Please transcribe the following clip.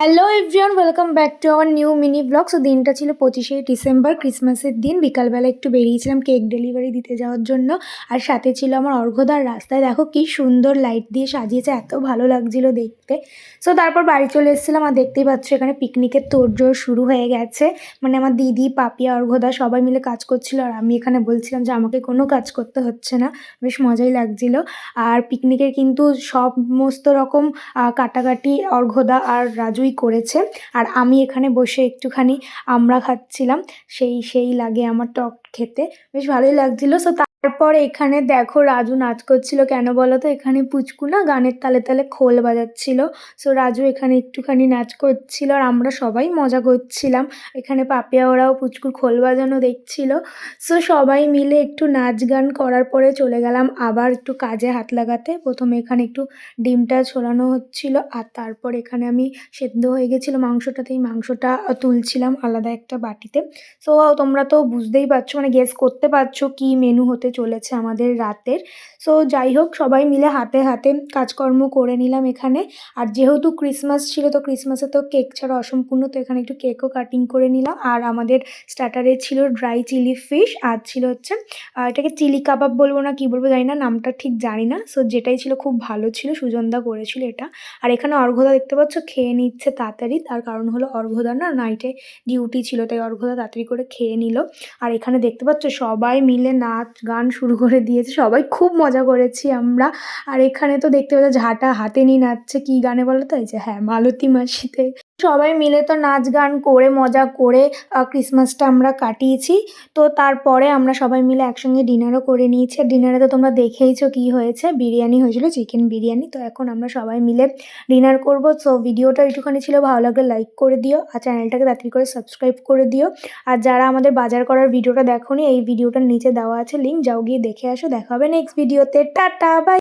Hello everyone, welcome back to our new mini blog. So দিনটা ছিল 25শে December, ক্রিসমাসের দিন। বিকালবেলা একটু বেরিয়েছিলাম কেক ডেলিভারি দিতে যাওয়ার জন্য। আর সাথে ছিল আমার অর্ঘ্যদার। রাস্তায় দেখো কি সুন্দর লাইট দিয়ে সাজিয়েছে, এত ভালো লাগছিল দেখতে। সো তারপর বাড়ি চলে এসেছিলাম। আর দেখতেই পাচ্ছ এখানে পিকনিকের তোড়জোড় শুরু হয়ে গেছে। মানে আমার দিদি, পাপিয়া, অর্ঘ্যদা সবাই মিলে কাজ করছিল। আর আমি এখানে বলছিলাম যে আমাকে কোনো কাজ করতে হচ্ছে না, বেশ মজাই লাগছিল। আর পিকনিকের কিন্তু সমস্ত রকম কাটাকাটি অর্ঘ্যদা আর রাজুই করেছে। আর আমি এখানে বসে একটুখানি আমড়া খাচ্ছিলাম। সেই লাগে আমার টক খেতে, বেশ ভালোই লাগছিল। সো তারপর এখানে দেখো রাজু নাচ করছিল। কেন বলো তো, এখানে পুচকু না গানের তালে তালে খোল বাজাচ্ছিল। সো রাজু এখানে একটুখানি নাচ করছিল আর আমরা সবাই মজা করছিলাম। এখানে পাপিয়া ওরাও পুচকুর খোল বাজানো দেখছিল। সো সবাই মিলে একটু নাচ গান করার পরে চলে গেলাম আবার একটু কাজে হাত লাগাতে। প্রথমে এখানে একটু ডিমটা ছোলানো হচ্ছিল। আর তারপর এখানে আমি সেদ্ধ হয়ে গেছিলো মাংসটাতেই, মাংসটা তুলছিলাম আলাদা একটা বাটিতে। সো তোমরা তো বুঝতেই পারছো, মানে গেস করতে পারছো কি মেনু হতে চলেছে আমাদের রাতের। সো যাই হোক, সবাই মিলে হাতে হাতে কাজকর্ম করে নিলাম এখানে। আর যেহেতু ক্রিসমাস ছিল, তো ক্রিসমাসে তো কেক ছাড়া অসম্পূর্ণ, তো এখানে একটু কেকও কাটিং করে নিলাম। আর আমাদের স্টার্টারে ছিল ড্রাই চিলি ফিশ, আর ছিল হচ্ছে এটাকে চিলি কাবাব বলবো না কি বলবো জানি না, নামটা ঠিক জানি না। সো যেটাই ছিল খুব ভালো ছিল, সুজনদা করেছিল এটা। আর এখানে অর্ঘ্যদা দেখতে পাচ্ছ খেয়ে নিচ্ছে তাড়াতাড়ি। তার কারণ হলো অর্ঘ্যদা না নাইটে ডিউটি ছিল, তাই অর্ঘ্যদা তাড়াতাড়ি করে খেয়ে নিল। আর এখানে দেখতে পাচ্ছ সবাই মিলে নাচ গান শুরু করে দিয়েছে, সবাই খুব মজা করেছি আমরা। আর এখানে তো দেখতে পাচ্ছ ঝাঁটা হাতে নিয়ে নাচছে, কি গানে বলো তো, এই যে হ্যাঁ মালতী মাসিতে। সবাই মিলে তো নাচ গান করে মজা করে ক্রিসমাসটা আমরা কাটিয়েছি। তো তারপরে আমরা সবাই মিলে একসঙ্গে ডিনারও করে নিয়েছি। আর ডিনারে তো তোমরা দেখেইছো কি হয়েছে, বিরিয়ানি হয়েছিল, চিকেন বিরিয়ানি। তো এখন আমরা সবাই মিলে ডিনার করব। সো ভিডিওটা একটুখানি ছিল, ভালো লাগলে লাইক করে দিও আর চ্যানেলটাকে তাড়াতাড়ি করে সাবস্ক্রাইব করে দিও। আর যারা আমাদের বাজার করার ভিডিওটা দেখোনি, এই ভিডিওটার নিচে দেওয়া আছে লিঙ্ক, যাও গিয়ে দেখে আসো। দেখা হবে নেক্সট ভিডিওতে। Tata bye.